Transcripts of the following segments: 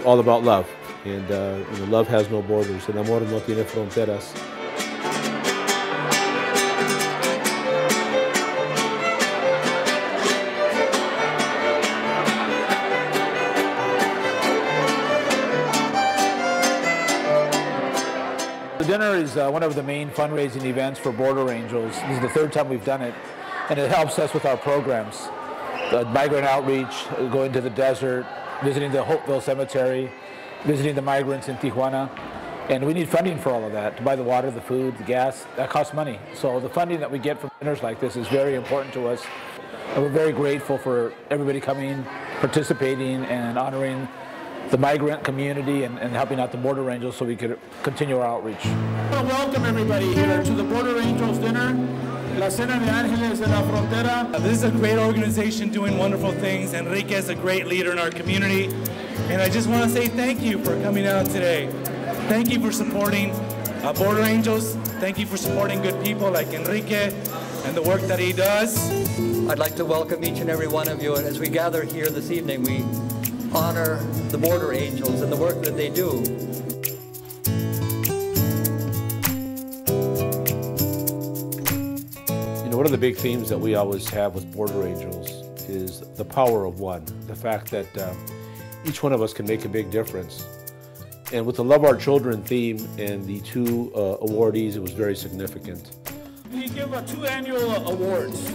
all about love, and love has no borders. El amor no tiene fronteras. The dinner is one of the main fundraising events for Border Angels. This is the third time we've done it, and it helps us with our programs. Migrant outreach, going to the desert, visiting the Hopeville Cemetery, visiting the migrants in Tijuana. And we need funding for all of that, to buy the water, the food, the gas. That costs money. So the funding that we get from dinners like this is very important to us. And we're very grateful for everybody coming, participating, and honoring the migrant community and helping out the Border Angels so we could continue our outreach. I want to welcome everybody here to the Border Angels dinner, La Cena de Ángeles de la Frontera. This is a great organization doing wonderful things. Enrique is a great leader in our community. And I just want to say thank you for coming out today. Thank you for supporting Border Angels. Thank you for supporting good people like Enrique and the work that he does. I'd like to welcome each and every one of you. And as we gather here this evening, we honor the Border Angels and the work that they do. One of the big themes that we always have with Border Angels is the power of one, the fact that each one of us can make a big difference. And with the Love Our Children theme and the two awardees, it was very significant. We give 2 annual awards.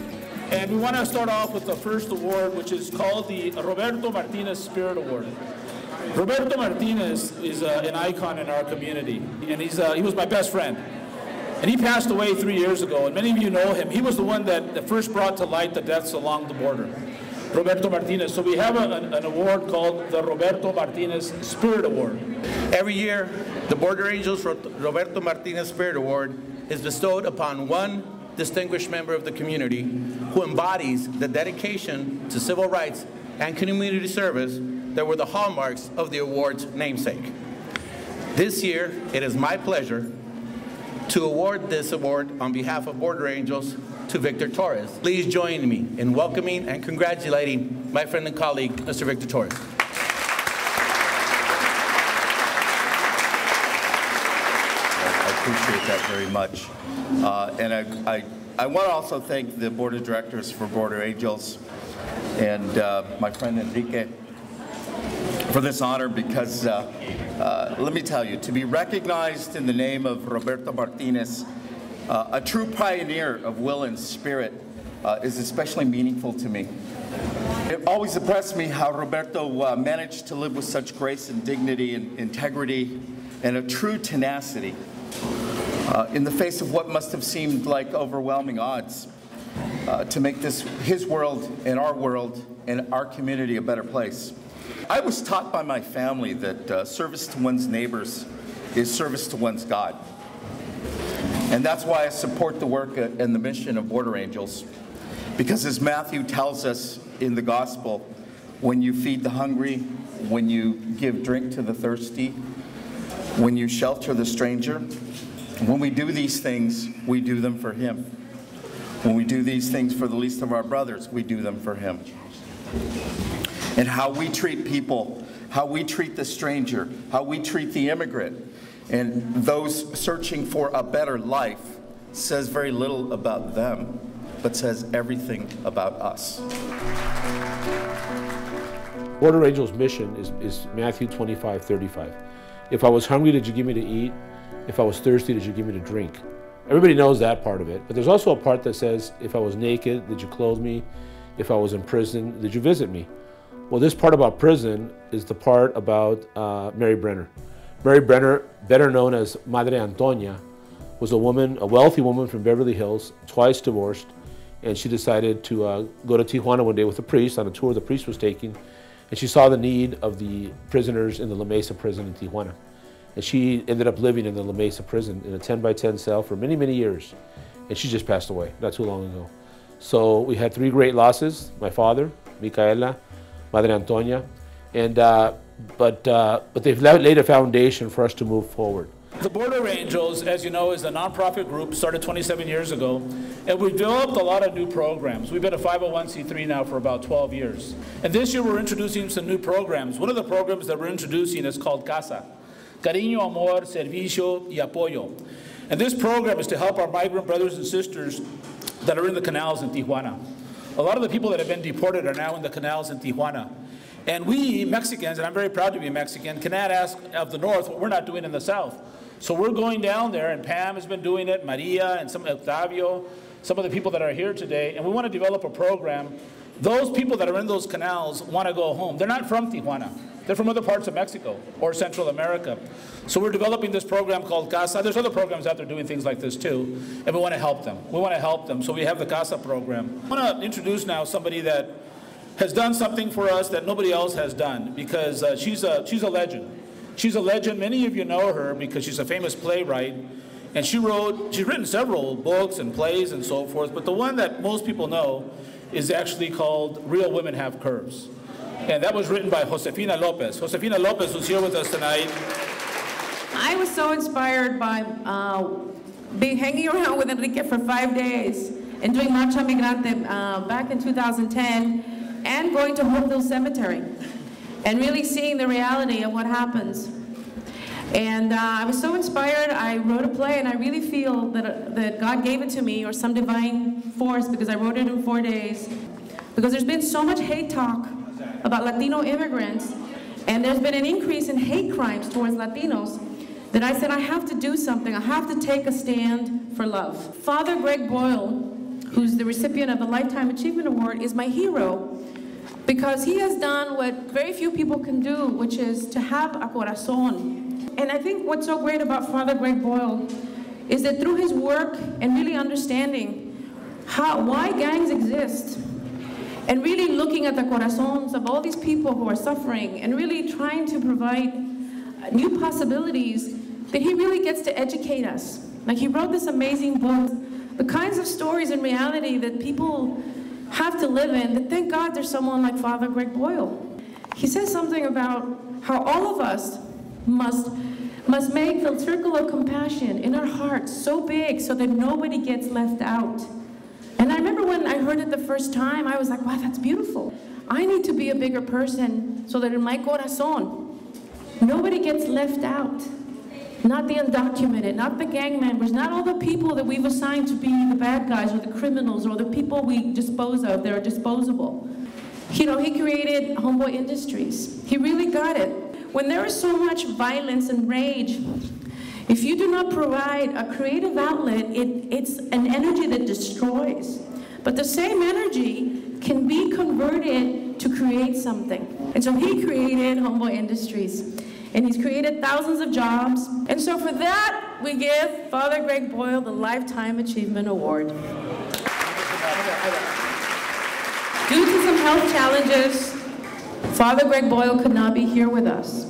And we want to start off with the first award, which is called the Roberto Martinez Spirit Award. Roberto Martinez is an icon in our community, and he was my best friend. And he passed away 3 years ago, and many of you know him. He was the one that first brought to light the deaths along the border, Roberto Martinez. So we have an award called the Roberto Martinez Spirit Award. Every year, the Border Angels Roberto Martinez Spirit Award is bestowed upon one distinguished member of the community who embodies the dedication to civil rights and community service that were the hallmarks of the award's namesake. This year, it is my pleasure to award this award on behalf of Border Angels to Victor Torres. Please join me in welcoming and congratulating my friend and colleague, Mr. Victor Torres. I appreciate that very much. And I want to also thank the board of directors for Border Angels and my friend Enrique for this honor, because let me tell you, to be recognized in the name of Roberto Martinez, a true pioneer of will and spirit, is especially meaningful to me. It always impressed me how Roberto managed to live with such grace and dignity and integrity and a true tenacity in the face of what must have seemed like overwhelming odds to make this his world and our community a better place. I was taught by my family that service to one's neighbors is service to one's God. And that's why I support the work and the mission of Border Angels. Because as Matthew tells us in the gospel, when you feed the hungry, when you give drink to the thirsty, when you shelter the stranger, when we do these things, we do them for Him. When we do these things for the least of our brothers, we do them for Him. And how we treat people, how we treat the stranger, how we treat the immigrant, and those searching for a better life says very little about them, but says everything about us. Border Angels' mission is Matthew 25:35. If I was hungry, did you give me to eat? If I was thirsty, did you give me to drink? Everybody knows that part of it, but there's also a part that says, if I was naked, did you clothe me? If I was in prison, did you visit me? Well, this part about prison is the part about Mary Brenner. Mary Brenner, better known as Madre Antonia, was a wealthy woman from Beverly Hills, twice divorced, and she decided to go to Tijuana one day with a priest on a tour the priest was taking, and she saw the need of the prisoners in the La Mesa prison in Tijuana. And she ended up living in the La Mesa prison in a 10-by-10 cell for many, many years, and she just passed away not too long ago. So we had 3 great losses: my father, Micaela, Madre Antonia, and but they've laid a foundation for us to move forward. The Border Angels, as you know, is a nonprofit group started 27 years ago, and we've developed a lot of new programs. We've been a 501c3 now for about 12 years. And this year we're introducing some new programs. One of the programs that we're introducing is called CASA, Cariño, Amor, Servicio y Apoyo. And this program is to help our migrant brothers and sisters that are in the canals in Tijuana. A lot of the people that have been deported are now in the canals in Tijuana. And we, Mexicans, and I'm very proud to be Mexican, cannot ask of the North what we're not doing in the South. So we're going down there, and Pam has been doing it, Maria, and some Octavio, some of the people that are here today, and we want to develop a program. Those people that are in those canals want to go home. They're not from Tijuana. They're from other parts of Mexico or Central America. So we're developing this program called CASA. There's other programs out there doing things like this too, and we want to help them. We want to help them, so we have the CASA program. I want to introduce now somebody that has done something for us that nobody else has done, because she's a legend. She's a legend. Many of you know her because she's a famous playwright, and she's written several books and plays and so forth, but the one that most people know is actually called Real Women Have Curves. And that was written by Josefina Lopez. Josefina Lopez, who's here with us tonight. I was so inspired by hanging around with Enrique for 5 days and doing Marcha Migrante back in 2010, and going to Hopeville Cemetery and really seeing the reality of what happens. And I was so inspired, I wrote a play, and I really feel that God gave it to me, or some divine force, because I wrote it in 4 days. Because there's been so much hate talk about Latino immigrants, and there's been an increase in hate crimes towards Latinos, that I said I have to do something. I have to take a stand for love. Father Greg Boyle, who's the recipient of the Lifetime Achievement Award, is my hero, because he has done what very few people can do, which is to have a corazón. And I think what's so great about Father Greg Boyle is that through his work and really understanding why gangs exist, and really looking at the corazons of all these people who are suffering, and really trying to provide new possibilities, that he really gets to educate us. Like, he wrote this amazing book, the kinds of stories in reality that people have to live in, that thank God there's someone like Father Greg Boyle. He says something about how all of us must make the circle of compassion in our hearts so big so that nobody gets left out. And I remember when I heard it the first time, I was like, wow, that's beautiful. I need to be a bigger person so that in my corazón, nobody gets left out. Not the undocumented, not the gang members, not all the people that we've assigned to be the bad guys or the criminals or the people we dispose of that are disposable. You know, he created Homeboy Industries. He really got it. When there is so much violence and rage, if you do not provide a creative outlet, it's an energy that destroys. But the same energy can be converted to create something. And so he created Homeboy Industries. And he's created thousands of jobs. And so for that, we give Father Greg Boyle the Lifetime Achievement Award. Due to some health challenges, Father Greg Boyle could not be here with us.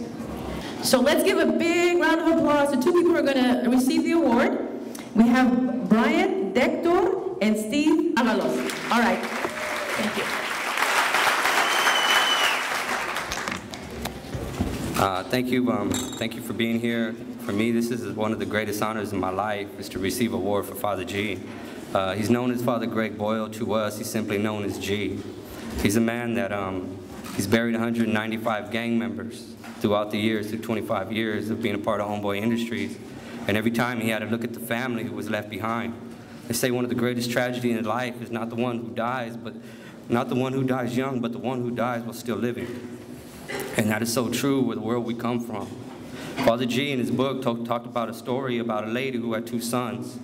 So let's give a big round of applause to two people who are going to receive the award. We have Brian Dector and Steve Avalos. All right. Thank you. Thank you for being here. For me, this is one of the greatest honors in my life, is to receive an award for Father G. He's known as Father Greg Boyle. To us, he's simply known as G. He's a man that he's buried 195 gang members throughout the years, through 25 years of being a part of Homeboy Industries. And every time he had to look at the family who was left behind. They say one of the greatest tragedies in life is not the one who dies, but not the one who dies young, but the one who dies while still living. And that is so true with the world we come from. Father G in his book talked about a story about a lady who had 2 sons.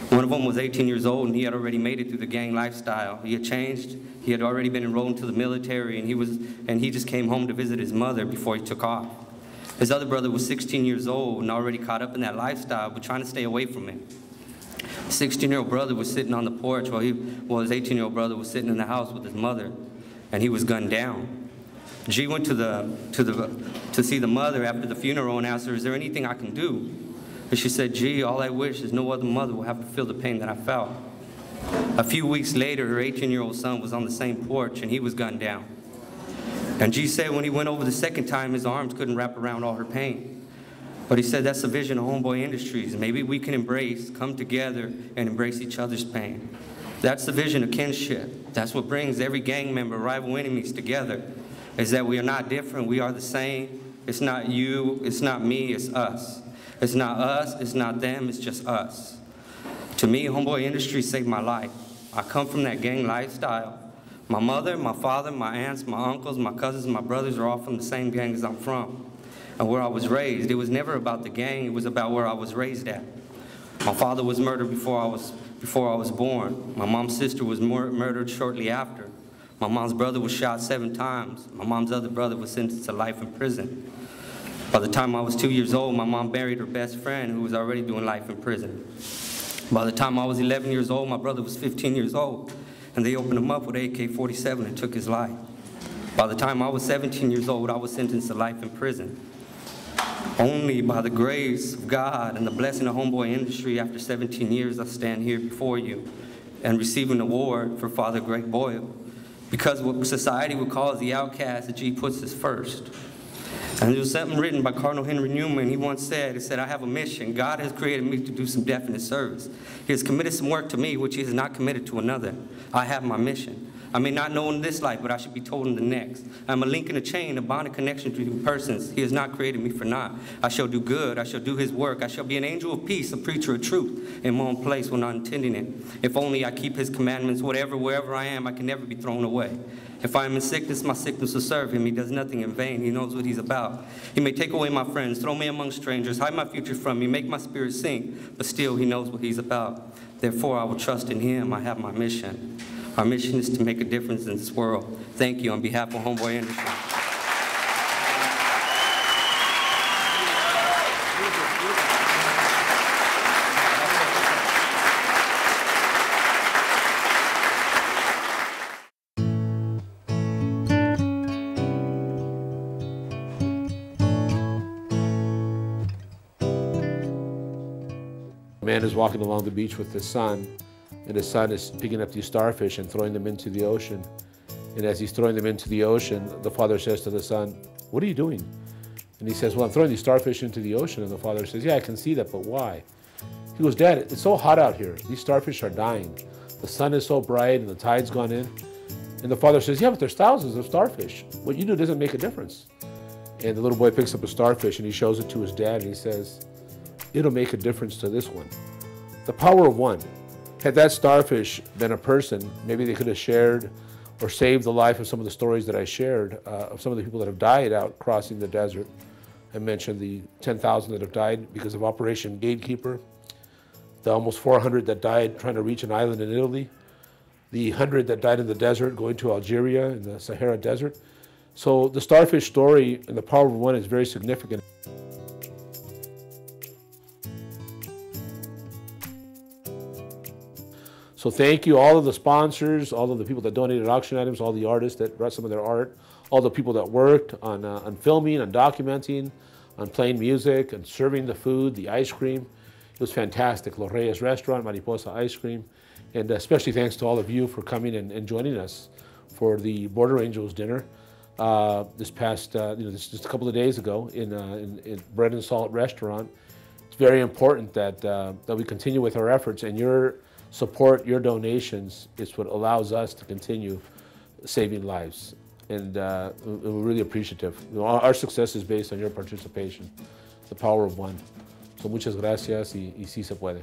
One of them was 18 years old, and he had already made it through the gang lifestyle. He had changed. He had already been enrolled into the military, and he just came home to visit his mother before he took off. His other brother was 16 years old and already caught up in that lifestyle, but trying to stay away from it. His 16-year-old brother was sitting on the porch while his 18-year-old brother was sitting in the house with his mother, and he was gunned down. G went to see the mother after the funeral and asked her, "Is there anything I can do?" And she said, "G, all I wish is no other mother will have to feel the pain that I felt." A few weeks later, her 18-year-old son was on the same porch, and he was gunned down. And G said when he went over the second time, his arms couldn't wrap around all her pain. But he said that's the vision of Homeboy Industries. Maybe we can come together and embrace each other's pain. That's the vision of kinship. That's what brings every gang member, rival enemies together, is that we are not different, we are the same. It's not you, it's not me, it's us. It's not us, it's not them, it's just us. To me, Homeboy Industries saved my life. I come from that gang lifestyle. My mother, my father, my aunts, my uncles, my cousins, my brothers are all from the same gang as I'm from and where I was raised. It was never about the gang, it was about where I was raised at. My father was murdered before I was born. My mom's sister was murdered shortly after. My mom's brother was shot 7 times. My mom's other brother was sentenced to life in prison. By the time I was 2 years old, my mom buried her best friend who was already doing life in prison. By the time I was 11 years old, my brother was 15 years old, and they opened him up with an AK-47 and took his life. By the time I was 17 years old, I was sentenced to life in prison. Only by the grace of God and the blessing of Homeboy Industry, after 17 years, I stand here before you and receive an award for Father Greg Boyle. Because what society would call as the outcast, the G puts us first. And there was something written by Cardinal Henry Newman. He once said, he said, I have a mission. God has created me to do some definite service. He has committed some work to me, which he has not committed to another. I have my mission. I may not know in this life, but I should be told in the next. I'm a link in a chain, a bond of connection between persons. He has not created me for naught. I shall do good. I shall do his work. I shall be an angel of peace, a preacher of truth, in my own place when not intending it. If only I keep his commandments, wherever I am, I can never be thrown away. If I am in sickness, my sickness will serve him. He does nothing in vain. He knows what he's about. He may take away my friends, throw me among strangers, hide my future from me, make my spirit sing, but still he knows what he's about. Therefore, I will trust in him. I have my mission. Our mission is to make a difference in this world. Thank you on behalf of Homeboy Industry. A man is walking along the beach with his son, and his son is picking up these starfish and throwing them into the ocean. And as he's throwing them into the ocean, the father says to the son, "What are you doing?" And he says, "Well, I'm throwing these starfish into the ocean." And the father says, "Yeah, I can see that, but why?" He goes, "Dad, it's so hot out here. These starfish are dying. The sun is so bright and the tide's gone in." And the father says, "Yeah, but there's thousands of starfish. What you do doesn't make a difference." And the little boy picks up a starfish and he shows it to his dad and he says, "It'll make a difference to this one." The power of one. Had that starfish been a person, maybe they could have shared or saved the life of some of the stories that I shared, of some of the people that have died out crossing the desert. I mentioned the 10,000 that have died because of Operation Gatekeeper, the almost 400 that died trying to reach an island in Italy, the 100 that died in the desert going to Algeria in the Sahara Desert. So the starfish story and the power of one is very significant. So thank you, all of the sponsors, all of the people that donated auction items, all the artists that brought some of their art, all the people that worked on filming, on documenting, on playing music, and serving the food, the ice cream. It was fantastic. Los Reyes Restaurant, Mariposa Ice Cream. And especially thanks to all of you for coming and joining us for the Border Angels dinner this past, just a couple of days ago in Bread and Salt Restaurant. It's very important that we continue with our efforts, and your support, your donations is what allows us to continue saving lives. And we're really appreciative. Our success is based on your participation, the power of one. So muchas gracias y sí se puede.